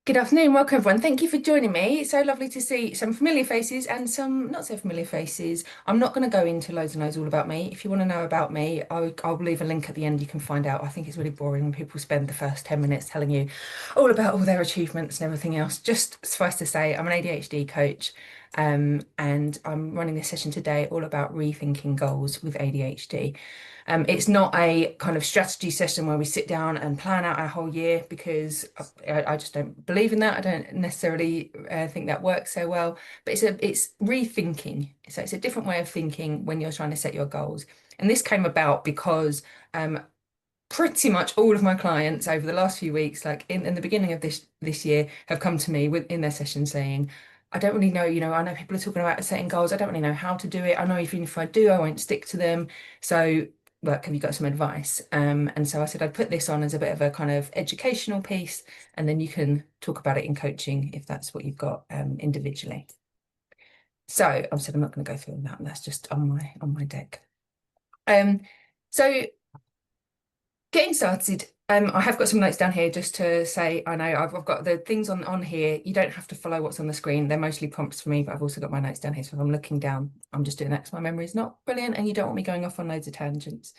Good afternoon, welcome everyone. Thank you for joining me. It's so lovely to see some familiar faces and some not so familiar faces. I'm not going to go into loads and loads all about me. If you want to know about me, I'll leave a link at the end. You can find out. I think it's really boring when people spend the first 10 minutes telling you all about all their achievements and everything else. Just suffice to say, I'm an ADHD coach, and I'm running this session today all about rethinking goals with ADHD. It's not a kind of strategy session where we sit down and plan out our whole year because I just don't believe in that. I don't necessarily think that works so well. But it's rethinking. So it's a different way of thinking when you're trying to set your goals. And this came about because pretty much all of my clients over the last few weeks, like in the beginning of this year, have come to me in their session saying, I don't really know, I know people are talking about setting goals. I don't really know how to do it. I know even if I do, I won't stick to them. So, look, have you got some advice? And so I said I'd put this on as a bit of a kind of educational piece, and then you can talk about it in coaching if that's what you've got individually. So I said I'm not going to go through all that. That's just on my deck. Um, so Getting started, I have got some notes down here just to say, I know I've got the things on here. You don't have to follow what's on the screen. They're mostly prompts for me, but I've also got my notes down here. So if I'm looking down, I'm just doing that because my memory is not brilliant and you don't want me going off on loads of tangents.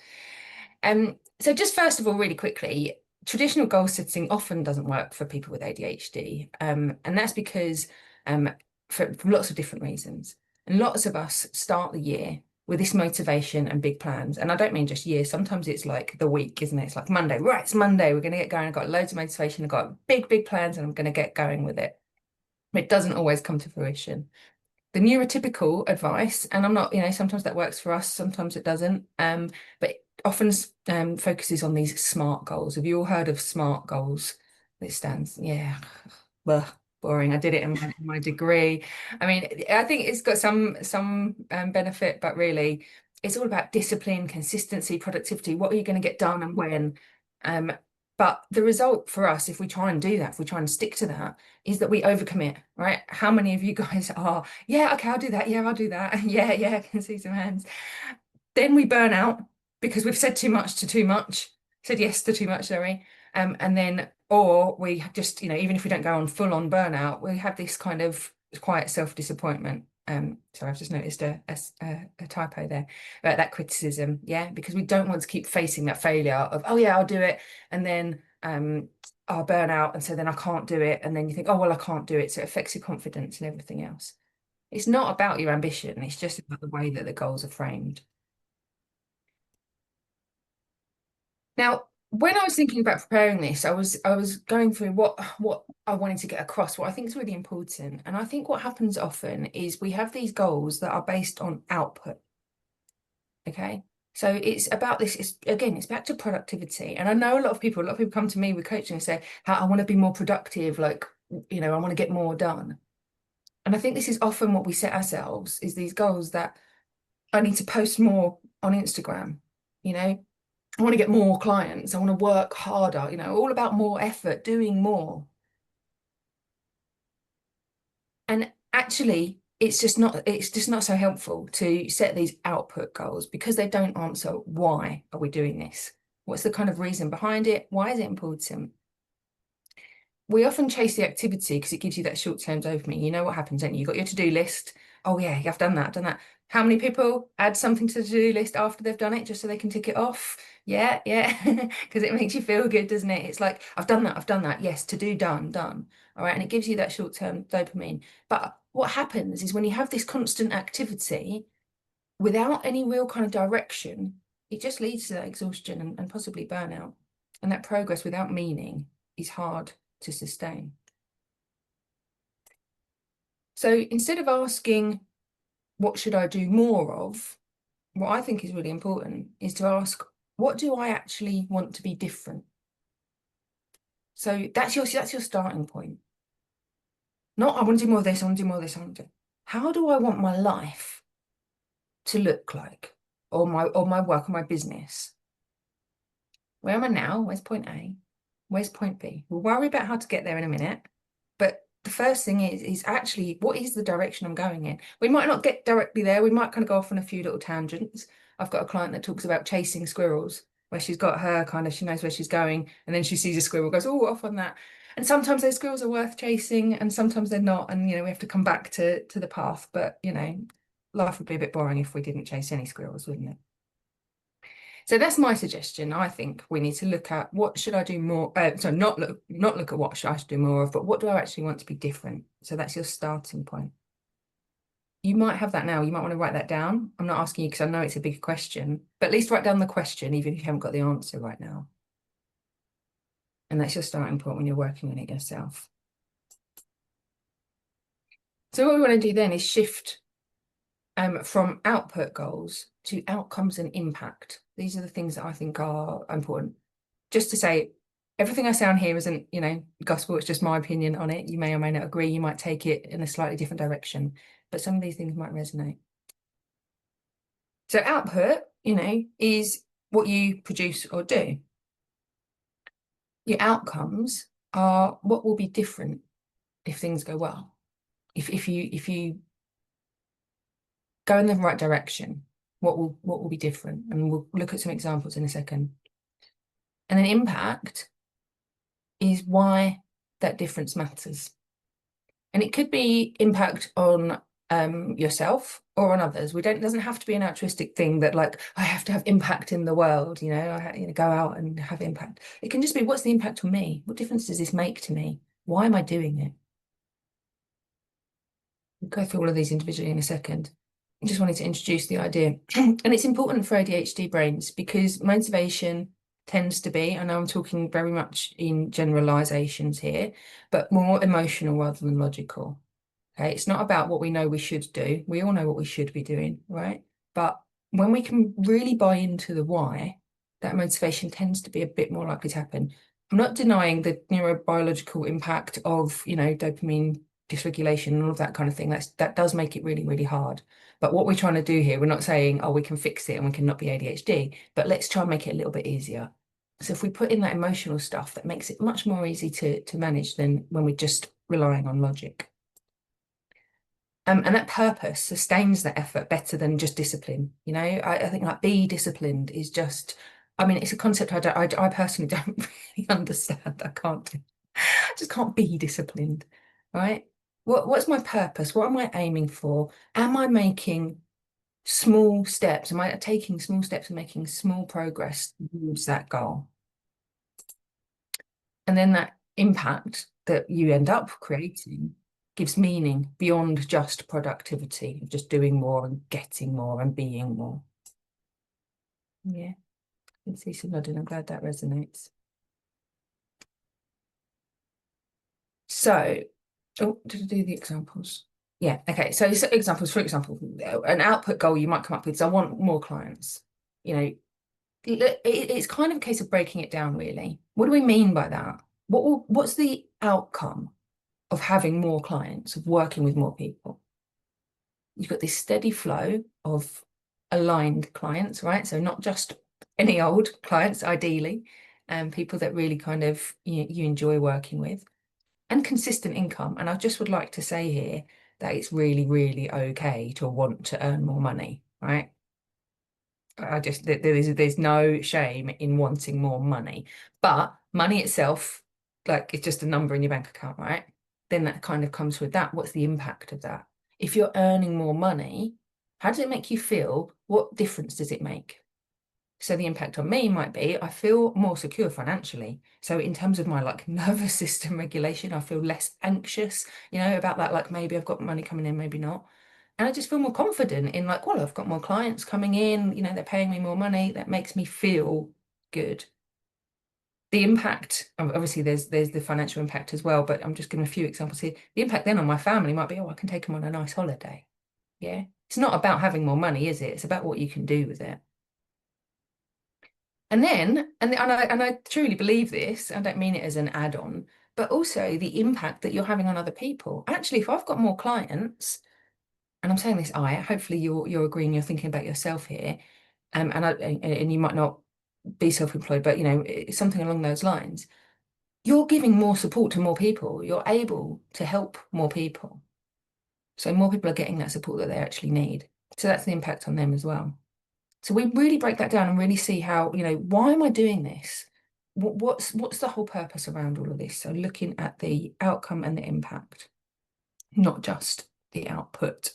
So just first of all, really quickly, traditional goal setting often doesn't work for people with ADHD. And that's because for lots of different reasons. And lots of us start the year with this motivation and big plans. And I don't mean just years. Sometimes it's like the week, isn't it? It's like Monday, right? It's Monday. We're going to get going. I've got loads of motivation. I've got big, big plans and I'm going to get going with it. It doesn't always come to fruition. The neurotypical advice, and I'm not, sometimes that works for us, sometimes it doesn't, but often focuses on these SMART goals. Have you all heard of SMART goals? It stands, yeah, well, boring. I did it in my degree. I mean, I think it's got some benefit, but really, it's all about discipline, consistency, productivity. What are you going to get done and when? Um, but the result for us, if we try and do that, if we try and stick to that, is that we overcommit, right? How many of you guys are, yeah, okay, I'll do that. Yeah, I'll do that. Yeah, yeah, I can see some hands. Then we burn out because we've said too much to too much, said yes to too much, sorry. And then, or we just, even if we don't go on full on burnout, we have this kind of quiet self-disappointment. So I've just noticed a typo there, but that criticism, yeah, because we don't want to keep facing that failure of, oh yeah, I'll do it, and then I'll burn out, and so then I can't do it, and then you think, oh well, I can't do it, so it affects your confidence and everything else. It's not about your ambition; it's just about the way that the goals are framed. Now, when I was thinking about preparing this, I was going through what I wanted to get across, what I think is really important. And I think what happens often is we have these goals that are based on output. Okay. So it's about this, it's back to productivity. And I know a lot of people come to me with coaching and say, how I want to be more productive, like, I want to get more done. And I think this is often what we set ourselves is these goals that I need to post more on Instagram, you know, I want to get more clients. I want to work harder, all about more effort, doing more. And actually, it's just not so helpful to set these output goals because they don't answer why are we doing this? What's the kind of reason behind it? Why is it important? We often chase the activity because it gives you that short-term dopamine. You know what happens, don't you? You've got your to-do list. Oh yeah, I've done that, done that. How many people add something to the to-do list after they've done it just so they can tick it off? Yeah, yeah, because it makes you feel good, doesn't it? It's like, I've done that, I've done that. Yes, to do, done, done. All right, and it gives you that short-term dopamine. But what happens is when you have this constant activity without any real kind of direction, it just leads to that exhaustion and possibly burnout. And that progress without meaning is hard to sustain. So instead of asking, what should I do more of? What I think is really important is to ask, what do I actually want to be different? So that's your starting point. Not I want to do more of this, I want to do more of this, I want to do. How do I want my life to look like? Or my work or my business? Where am I now? Where's point A? Where's point B? We'll worry about how to get there in a minute. But the first thing is actually what is the direction I'm going in? We might not get directly there. We might kind of go off on a few little tangents. I've got a client that talks about chasing squirrels, where she's got her kind of, she knows where she's going, and then she sees a squirrel, goes, oh, off on that. And sometimes those squirrels are worth chasing and sometimes they're not. And, we have to come back to the path. But, life would be a bit boring if we didn't chase any squirrels, wouldn't it? So that's my suggestion. I think we need to look at what should I do more. So not look at what should I should do more of, but what do I actually want to be different? So that's your starting point. You might have that now. You might want to write that down. I'm not asking you because I know it's a big question, but at least write down the question, even if you haven't got the answer right now. And that's your starting point when you're working on it yourself. So what we want to do then is shift from output goals to outcomes and impact. These are the things that I think are important. Just to say, everything I say on here isn't, gospel, it's just my opinion on it. You may or may not agree. You might take it in a slightly different direction, but some of these things might resonate. So output, is what you produce or do. Your outcomes are what will be different if things go well. If you go in the right direction, what will be different? And we'll look at some examples in a second. And then impact is why that difference matters. And it could be impact on yourself or on others. It doesn't have to be an altruistic thing that like I have to have impact in the world, I go out and have impact. It can just be, what's the impact on me? What difference does this make to me? Why am I doing it? We'll go through all of these individually in a second. I just wanted to introduce the idea. And it's important for ADHD brains because motivation tends to be, I know I'm talking very much in generalizations here, but more emotional rather than logical. Okay, it's not about what we know we should do. We all know what we should be doing, right? But when we can really buy into the why, that motivation tends to be a bit more likely to happen. I'm not denying the neurobiological impact of, dopamine dysregulation and all of that kind of thing. That does make it really, really hard. But what we're trying to do here, we're not saying, oh, we can fix it and we can not be ADHD, but let's try and make it a little bit easier. So if we put in that emotional stuff, that makes it much more easy to manage than when we're just relying on logic. And that purpose sustains that effort better than just discipline. I think like be disciplined is just, it's a concept I personally don't really understand. I just can't be disciplined, right? What's my purpose? What am I aiming for? Am I making small steps? Am I taking small steps and making small progress towards that goal? And then that impact that you end up creating gives meaning beyond just productivity, of just doing more and getting more and being more. Yeah, I can see some nodding. I'm glad that resonates. So, did I do the examples? Yeah, okay. So examples, for example, an output goal you might come up with is I want more clients. It's kind of a case of breaking it down, really. What do we mean by that? What's the outcome of having more clients, of working with more people? You've got this steady flow of aligned clients, right? So not just any old clients, ideally, and people that really kind of you enjoy working with, and consistent income. And I just would like to say here that it's really, really okay to want to earn more money, right? There's no shame in wanting more money, but money itself, like it's just a number in your bank account, right? Then that kind of comes with that. What's the impact of that? If you're earning more money, how does it make you feel? What difference does it make? So the impact on me might be I feel more secure financially. So in terms of my like nervous system regulation, I feel less anxious, about that, like maybe I've got money coming in, maybe not. And I just feel more confident in like, well, I've got more clients coming in, they're paying me more money. That makes me feel good. The impact, obviously there's the financial impact as well, but I'm just giving a few examples here. The impact then on my family might be, oh, I can take them on a nice holiday. Yeah. It's not about having more money, is it? It's about what you can do with it. And then, I truly believe this, I don't mean it as an add-on, but also the impact that you're having on other people. Actually, if I've got more clients, and I'm saying this, hopefully you're agreeing, you're thinking about yourself here, and you might not be self-employed, but something along those lines. You're giving more support to more people. You're able to help more people. So more people are getting that support that they actually need. So that's the impact on them as well. So we really break that down and really see how, why am I doing this? What's the whole purpose around all of this? So looking at the outcome and the impact, not just the output.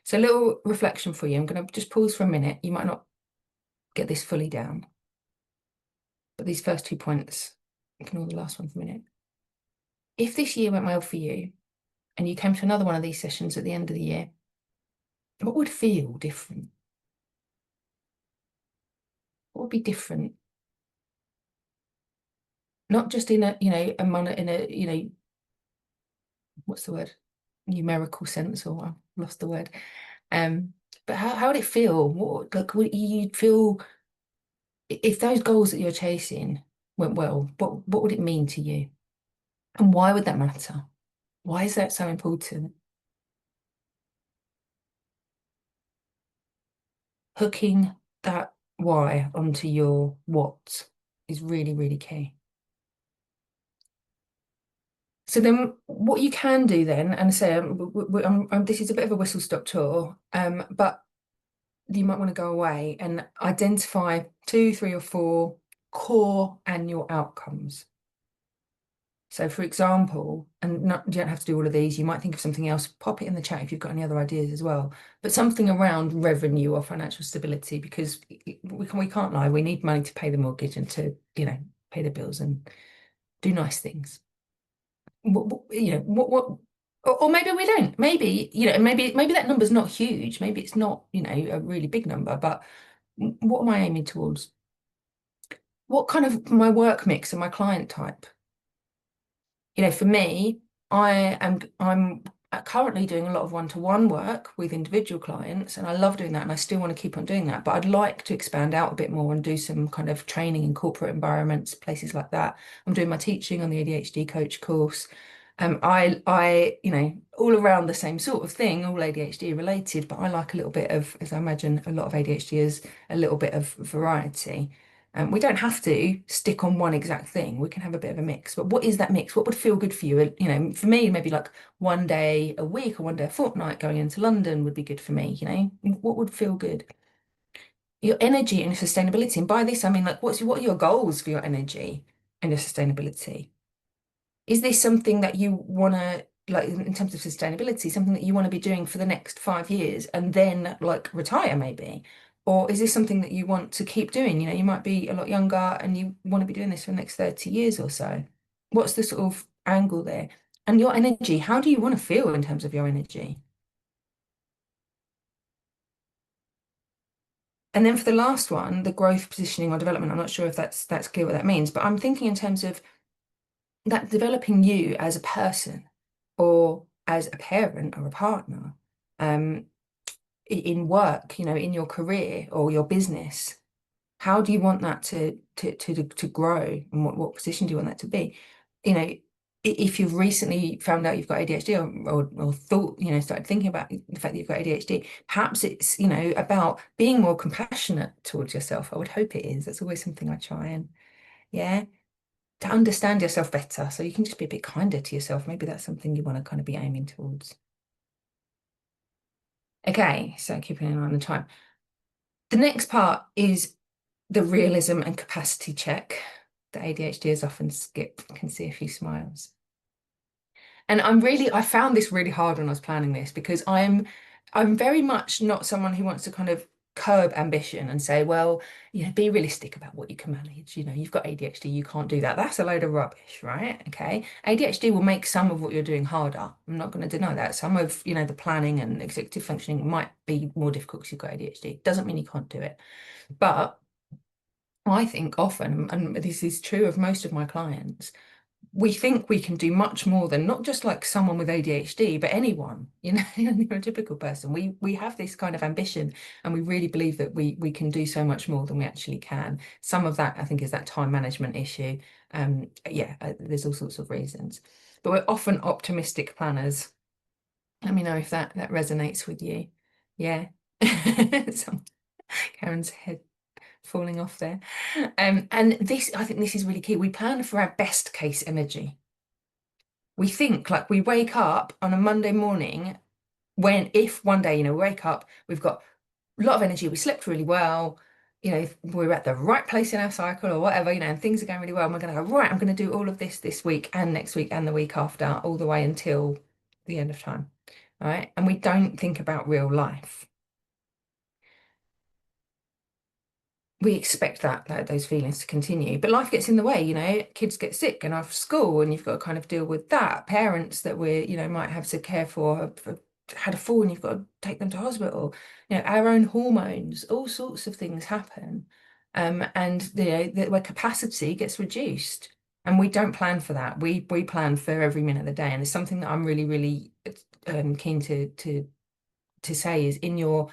So a little reflection for you. I'm going to just pause for a minute. You might not get this fully down, but these first 2 points, ignore the last one for a minute. If this year went well for you and you came to another one of these sessions at the end of the year, what would feel different? What would be different? Not just in a what's the word? Numerical sense, or I've lost the word. Um, but how would it feel? Like would you feel if those goals that you're chasing went well, what would it mean to you? And why would that matter? Why is that so important? Hooking that why onto your what is really, really key. So then what you can do then, and say, this is a bit of a whistle-stop tour, but you might want to go away and identify 2, 3, or 4 core annual outcomes. So for example, and not, you don't have to do all of these, you might think of something else, pop it in the chat if you've got any other ideas as well, but something around revenue or financial stability, because we can't lie, we need money to pay the mortgage and to, pay the bills and do nice things. Or maybe we don't. Maybe, maybe that number's not huge. Maybe it's not, a really big number, but what am I aiming towards? What kind of my work mix and my client type? For me, I'm currently doing a lot of one-to-one work with individual clients, and I love doing that, and I still want to keep on doing that. But I'd like to expand out a bit more and do some kind of training in corporate environments, places like that. I'm doing my teaching on the ADHD coach course. All around the same sort of thing, all ADHD related, but I like a little bit of, as I imagine a lot of ADHD is, a little bit of variety. We don't have to stick on one exact thing. We can have a bit of a mix. But what is that mix? What would feel good for you? For me, maybe like one day a week or one day a fortnight going into London would be good for me, What would feel good? Your energy and your sustainability. And by this, I mean like what are your goals for your energy and your sustainability? Is this something that you want to, like in terms of sustainability, something that you want to be doing for the next 5 years and then like retire maybe? Or is this something that you want to keep doing? You might be a lot younger and you want to be doing this for the next 30 years or so. What's the sort of angle there? And your energy, how do you want to feel in terms of your energy? And then for the last one, the growth, positioning, or development, I'm not sure if that's clear what that means, but I'm thinking in terms of that developing you as a person or as a parent or a partner, um, in work, in your career or your business. How do you want that to grow, and what position do you want that to be? If you've recently found out you've got ADHD, or thought, started thinking about the fact that you've got ADHD, perhaps it's, about being more compassionate towards yourself. I would hope it is. That's always something I try and, yeah, to understand yourself better, so you can just be a bit kinder to yourself. Maybe that's something you want to kind of be aiming towards. Okay, so keeping an eye on the time. The next part is the realism and capacity check that ADHDers often skip. I can see a few smiles. And I found this really hard when I was planning this, because I'm very much not someone who wants to kind of curb ambition and say, well, be realistic about what you can manage. You've got ADHD, you can't do that. That's a load of rubbish, right? Okay. ADHD will make some of what you're doing harder. I'm not going to deny that. Some of, the planning and executive functioning might be more difficult because you've got ADHD. Doesn't mean you can't do it. But I think often, and this is true of most of my clients, we think we can do much more than not just like someone with ADHD, but anyone, you're a typical person. We have this kind of ambition, and we really believe that we can do so much more than we actually can. Some of that, I think, is that time management issue. Yeah, there's all sorts of reasons, but we're often optimistic planners. Let me know if that resonates with you. Yeah. Karen's head falling off there. And this, I think this is really key. We plan for our best case energy. We think like we wake up on a Monday morning if one day, we wake up, we've got a lot of energy, we slept really well, you know, we're at the right place in our cycle or whatever, you know, and things are going really well. And we're going to go, right, I'm going to do all of this week and next week and the week after, all the way until the end of time. Right. And we don't think about real life. We expect that, like those feelings to continue, but life gets in the way, you know, kids get sick and off school and you've got to kind of deal with that. Parents that we're, you know, might have to care for have had a fall and you've got to take them to hospital. You know, our own hormones, all sorts of things happen. And you know, where capacity gets reduced. And we don't plan for that. We plan for every minute of the day. And it's something that I'm really, really keen to say is in your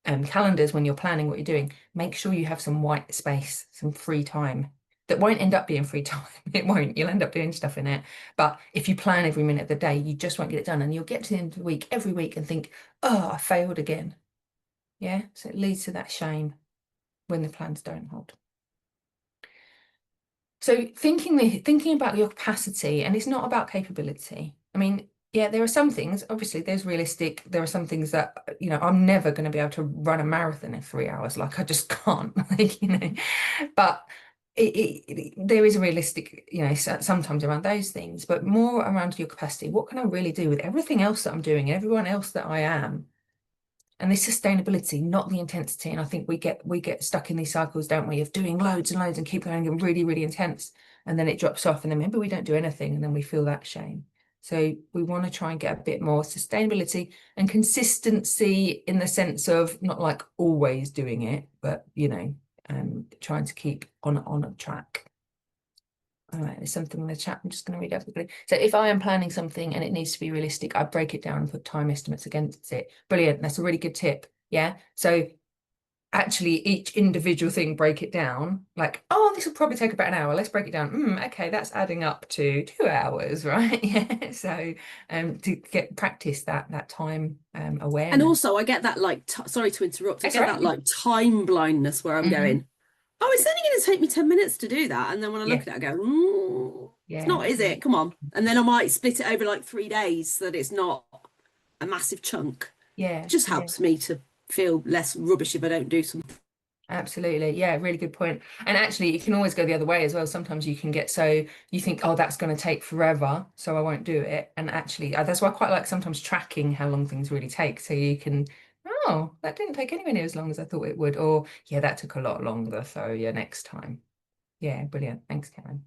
calendars when you're planning what you're doing, make sure you have some white space, some free time. That won't end up being free time. It won't. You'll end up doing stuff in it. But if you plan every minute of the day, you just won't get it done. And you'll get to the end of the week every week and think, oh, I failed again. Yeah. So it leads to that shame when the plans don't hold. So thinking about your capacity, and it's not about capability. I mean, yeah, there are some things, obviously, there's realistic. There are some things that, you know, I'm never going to be able to run a marathon in 3 hours. Like, I just can't, like, you know, but there is a realistic, you know, sometimes around those things, but more around your capacity. What can I really do with everything else that I'm doing and everyone else that I am? And this sustainability, not the intensity. And I think we get stuck in these cycles, don't we, of doing loads and loads and keep going and really, really intense. And then it drops off. And then maybe we don't do anything and then we feel that shame. So we want to try and get a bit more sustainability and consistency in the sense of not like always doing it, but, you know, trying to keep on a track. All right, there's something in the chat. I'm just going to read out quickly. So if I am planning something and it needs to be realistic, I break it down and put time estimates against it. Brilliant. That's a really good tip. Yeah. So actually each individual thing, break it down like, oh, this will probably take about an hour. Let's break it down. Okay, that's adding up to 2 hours, right? Yeah. So to get practice that time awareness. And also I get that like, sorry to interrupt, I get that like time blindness where I'm going, oh, it's only going to take me 10 minutes to do that. And then when I look at it, I go, it's not, is it? Come on. And then I might split it over like 3 days so that it's not a massive chunk. Yeah. It just helps me to feel less rubbish if I don't do something. Absolutely. Yeah, really good point. And actually, it can always go the other way as well. Sometimes you can get so you think, oh, that's going to take forever, so I won't do it. And actually, that's why I quite like sometimes tracking how long things really take. So you can, oh, that didn't take anywhere near as long as I thought it would. Or, yeah, that took a lot longer. So, yeah, next time. Yeah, brilliant. Thanks, Karen.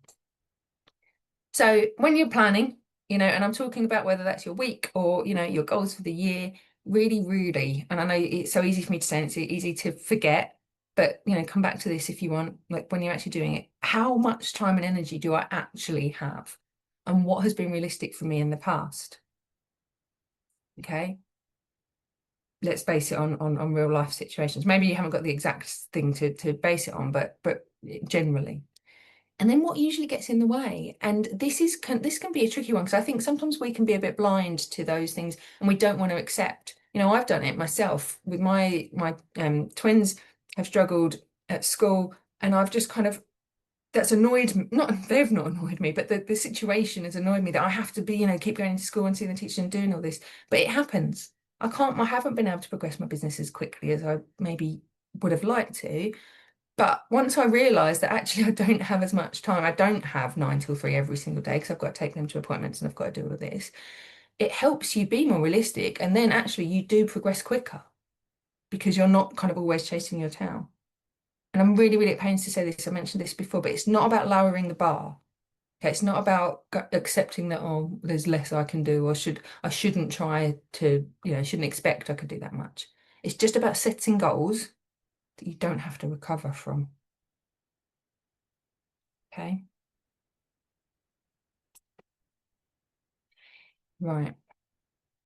So when you're planning, you know, and I'm talking about whether that's your week or, you know, your goals for the year, really, really, and I know it's so easy for me to say, and it's easy to forget, but, you know, come back to this if you want, like when you're actually doing it, how much time and energy do I actually have? And what has been realistic for me in the past? Okay. Let's base it on real life situations. Maybe you haven't got the exact thing to base it on, but generally. And then what usually gets in the way? And this can be a tricky one because I think sometimes we can be a bit blind to those things and we don't want to accept. You know, I've done it myself with my twins have struggled at school and I've just kind of that's annoyed me. Not they've not annoyed me, but the situation has annoyed me that I have to be, you know, keep going to school and seeing the teacher and doing all this. But it happens. I haven't been able to progress my business as quickly as I maybe would have liked to. But once I realised that actually I don't have as much time, I don't have 9 till 3 every single day because I've got to take them to appointments and I've got to do all of this. It helps you be more realistic, and then actually you do progress quicker because you're not kind of always chasing your tail. And I'm really, really at pains to say this. I mentioned this before, but it's not about lowering the bar. Okay, it's not about accepting that, oh, there's less I can do, or I shouldn't try to, you know, shouldn't expect I could do that much. It's just about setting goals that you don't have to recover from. Okay. Right.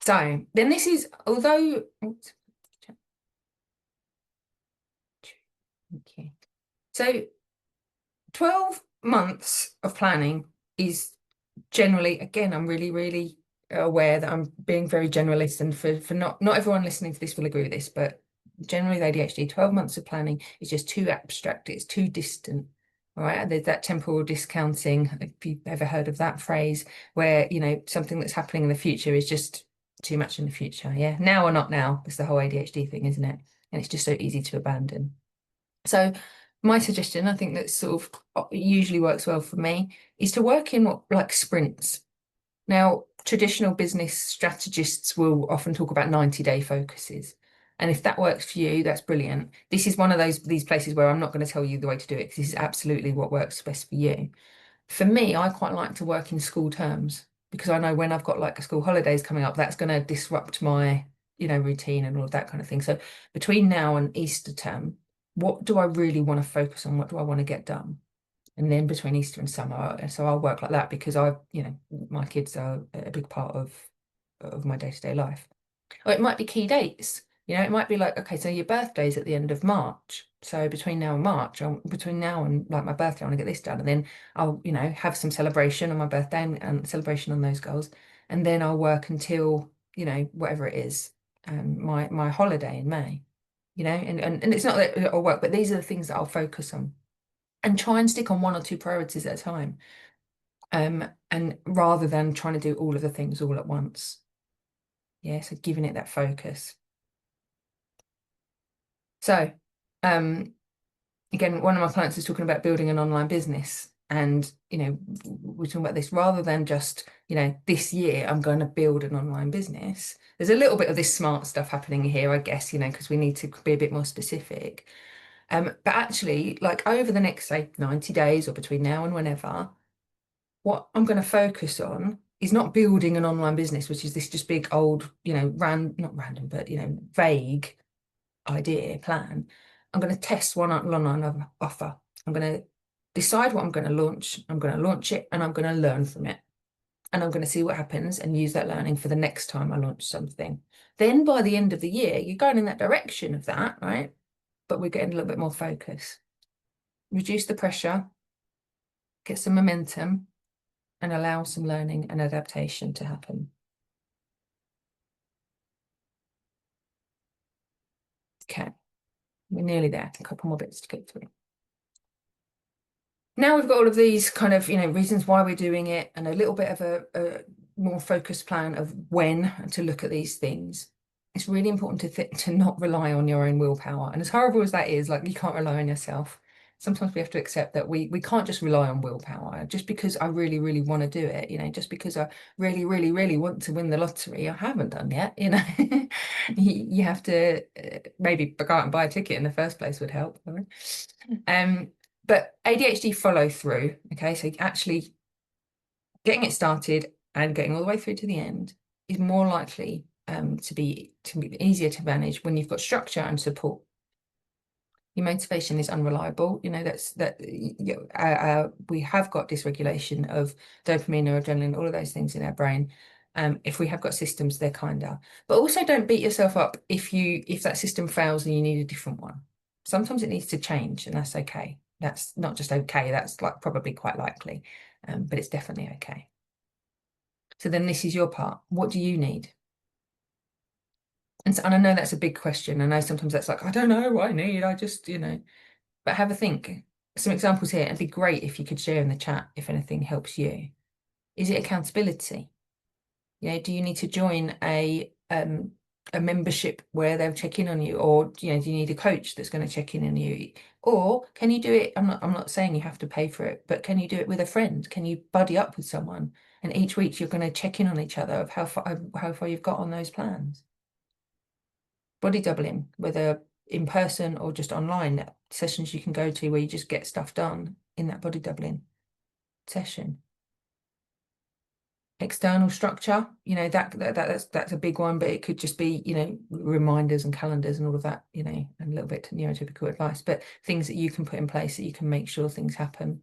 So then this is, although, oops, okay. So 12 months of planning is generally, again, I'm really, really aware that I'm being very generalist, and for not everyone listening to this will agree with this, but generally with ADHD, 12 months of planning is just too abstract, it's too distant. All right, there's that temporal discounting, if you've ever heard of that phrase, where, you know, something that's happening in the future is just too much in the future. Yeah, now or not now, it's the whole ADHD thing, isn't it? And it's just so easy to abandon. So my suggestion, I think that sort of usually works well for me, is to work in what like sprints. Now, traditional business strategists will often talk about 90-day focuses. And if that works for you, that's brilliant. This is one of these places where I'm not going to tell you the way to do it, because this is absolutely what works best for you. For me, I quite like to work in school terms, because I know when I've got like school holidays coming up, that's going to disrupt my, routine and all of that kind of thing. So between now and Easter term, what do I really want to focus on? What do I want to get done? And then between Easter and summer, so I'll work like that, because my kids are a big part of my day-to-day life. Or it might be key dates. It might be like, okay, so your birthday's at the end of March. So between now and March, between now and like my birthday, I want to get this done. And then I'll, have some celebration on my birthday, and celebration on those goals. And then I'll work until, whatever it is, my holiday in May. And it's not that it'll work, but these are the things that I'll focus on, and try and stick on one or two priorities at a time. And rather than trying to do all of the things all at once. Yeah, so giving it that focus. So, again, one of my clients is talking about building an online business. And, we're talking about this rather than just, this year I'm going to build an online business. There's a little bit of this smart stuff happening here, I guess, because we need to be a bit more specific. But actually, like over the next, say, 90 days or between now and whenever, what I'm going to focus on is not building an online business, which is this just big old, not random, but, vague idea, plan. I'm going to test one online offer. I'm going to decide what I'm going to launch. I'm going to launch it, and I'm going to learn from it. And I'm going to see what happens and use that learning for the next time I launch something. Then by the end of the year, you're going in that direction of that, right? But we're getting a little bit more focus. Reduce the pressure, get some momentum, and allow some learning and adaptation to happen. Okay, we're nearly there. A couple more bits to get through. Now we've got all of these kind of, reasons why we're doing it, and a little bit of a more focused plan of when to look at these things. It's really important to not rely on your own willpower. And as horrible as that is, like, you can't rely on yourself. Sometimes we have to accept that we can't just rely on willpower. Just because I really, really want to do it, just because I really, really, really want to win the lottery, I haven't done yet, you have to maybe go out and buy a ticket in the first place would help. But ADHD follow through, okay, so actually getting it started and getting all the way through to the end is more likely to be easier to manage when you've got structure and support. Your motivation is unreliable. We have got dysregulation of dopamine or adrenaline, all of those things in our brain. If we have got systems, they're kinder. But also don't beat yourself up if that system fails and you need a different one. Sometimes it needs to change, and that's okay. That's not just okay, that's like probably quite likely, but it's definitely okay. So then this is your part. What do you need? And I know that's a big question. I know sometimes that's like, I don't know what I need. I just, but have a think. Some examples here. It'd be great if you could share in the chat if anything helps you. Is it accountability? Do you need to join a membership where they'll check in on you, or do you need a coach that's going to check in on you, or can you do it? I'm not saying you have to pay for it, but can you do it with a friend? Can you buddy up with someone, and each week you're going to check in on each other of how far you've got on those plans? Body doubling, whether in person or just online, sessions you can go to where you just get stuff done in that body doubling session. External structure, that's a big one, but it could just be, reminders and calendars and all of that, and a little bit neurotypical advice, but things that you can put in place that you can make sure things happen.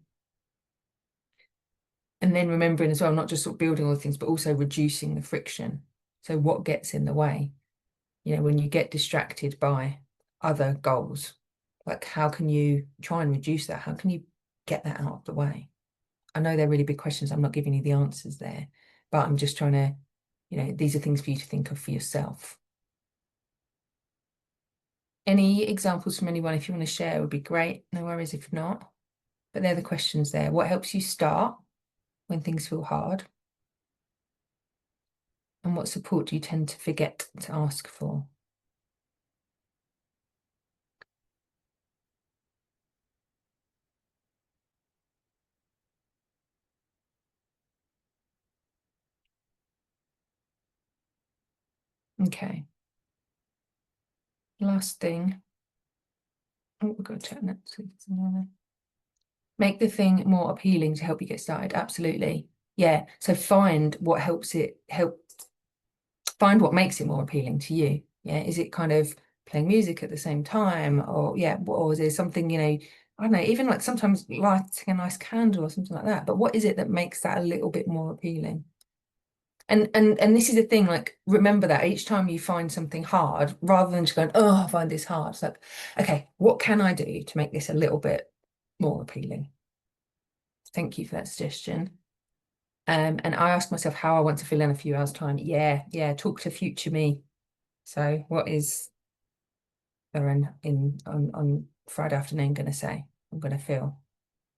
And then remembering as well, not just sort of building all the things, but also reducing the friction. So what gets in the way? When you get distracted by other goals, like how can you try and reduce that? How can you get that out of the way? I know they're really big questions. I'm not giving you the answers there, but I'm just trying to, these are things for you to think of for yourself. Any examples from anyone, if you want to share, would be great. No worries if not. But they're the questions there. What helps you start when things feel hard? And what support do you tend to forget to ask for? Okay. Last thing. Oh, we've got to check next. Make the thing more appealing to help you get started. Absolutely. Yeah. So find what find what makes it more appealing to you. Yeah. Is it kind of playing music at the same time? Or yeah, or is there something, I don't know, even like sometimes lighting a nice candle or something like that. But what is it that makes that a little bit more appealing? And this is the thing, like remember that each time you find something hard, rather than just going, oh, I find this hard. It's like, okay, what can I do to make this a little bit more appealing? Thank you for that suggestion. And I asked myself how I want to feel in a few hours' time. Yeah, talk to future me. So what is Lauren on Friday afternoon going to say? I'm going to feel.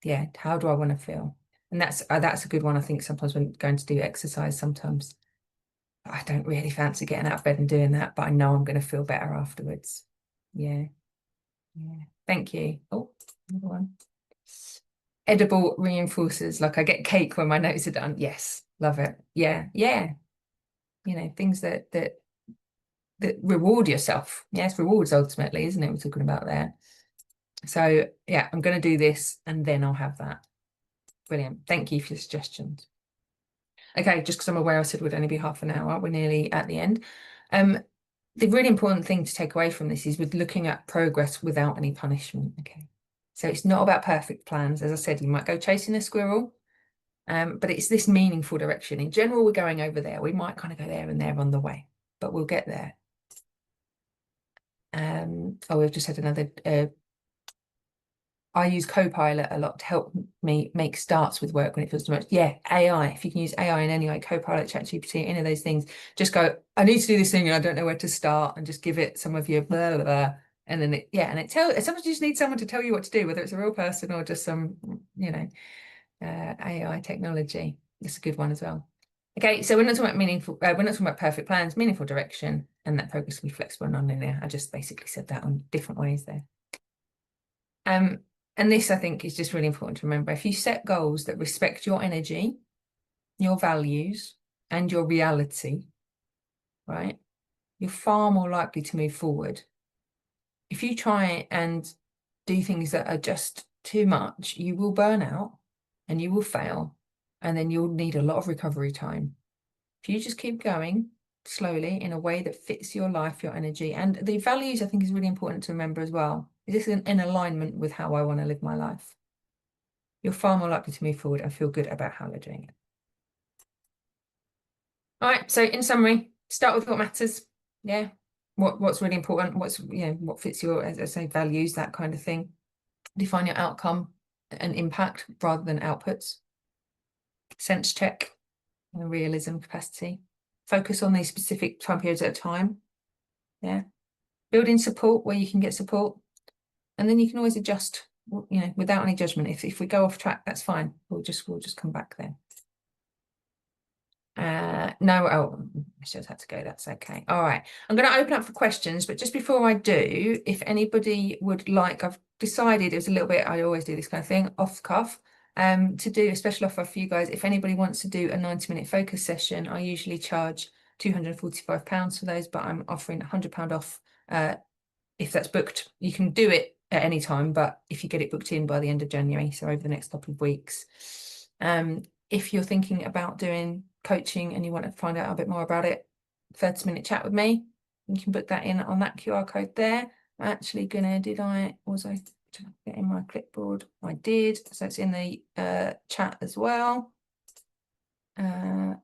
Yeah, how do I want to feel? And that's a good one. I think sometimes when going to do exercise, sometimes I don't really fancy getting out of bed and doing that, but I know I'm going to feel better afterwards. Yeah. Thank you. Oh, another one. Edible reinforcers, like I get cake when my notes are done. Yes, love it. Yeah. Things that reward yourself. Yes, rewards ultimately, isn't it? We're talking about there. So yeah, I'm going to do this and then I'll have that. Brilliant. Thank you for your suggestions. Okay, just because I'm aware I said it would only be half an hour, we're nearly at the end. The really important thing to take away from this is with looking at progress without any punishment. Okay. So it's not about perfect plans. As I said, you might go chasing a squirrel, but it's this meaningful direction. In general, we're going over there. We might kind of go there and there on the way, but we'll get there. Oh, we've just had another I use Copilot a lot to help me make starts with work when it feels too much. Yeah, AI. If you can use AI in any way, Copilot, ChatGPT, any of those things, just go, I need to do this thing and I don't know where to start, and just give it some of your blah, blah, blah. And then sometimes you just need someone to tell you what to do, whether it's a real person or just some, AI technology. It's a good one as well. Okay, so we're not talking about meaningful, we're not talking about perfect plans, meaningful direction, and that progress can be flexible and non-linear. I just basically said that on different ways there. And this, I think, is just really important to remember. If you set goals that respect your energy, your values, and your reality, right, you're far more likely to move forward. If you try and do things that are just too much, you will burn out and you will fail, and then you'll need a lot of recovery time. If you just keep going slowly in a way that fits your life, your energy, and the values, I think, is really important to remember as well. Is this in alignment with how I want to live my life? You're far more likely to move forward and feel good about how they're doing it. All right, so in summary, start with what matters. Yeah. What's really important, what fits your, as I say, values, that kind of thing. Define your outcome and impact rather than outputs. Sense check and realism capacity. Focus on these specific time periods at a time. Yeah. Building support where you can get support. And then you can always adjust, without any judgment. If we go off track, that's fine. We'll just come back then. No, Michelle's had to go, that's okay. All right, I'm going to open up for questions, but just before I do, if anybody would like, I've decided it was a little bit, I always do this kind of thing, off the cuff, to do a special offer for you guys. If anybody wants to do a 90-minute focus session, I usually charge £245 for those, but I'm offering £100 off if that's booked. You can do it at any time, but if you get it booked in by the end of January, so over the next couple of weeks. If you're thinking about doing coaching and you want to find out a bit more about it, 30-minute chat with me, you can put that in on that QR code there. I'm actually gonna, was I get in my clipboard? I did, so it's in the chat as well. Group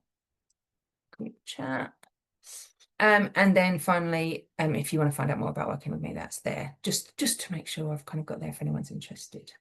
chat. And then finally, if you want to find out more about working with me, that's there. Just to make sure I've kind of got there if anyone's interested.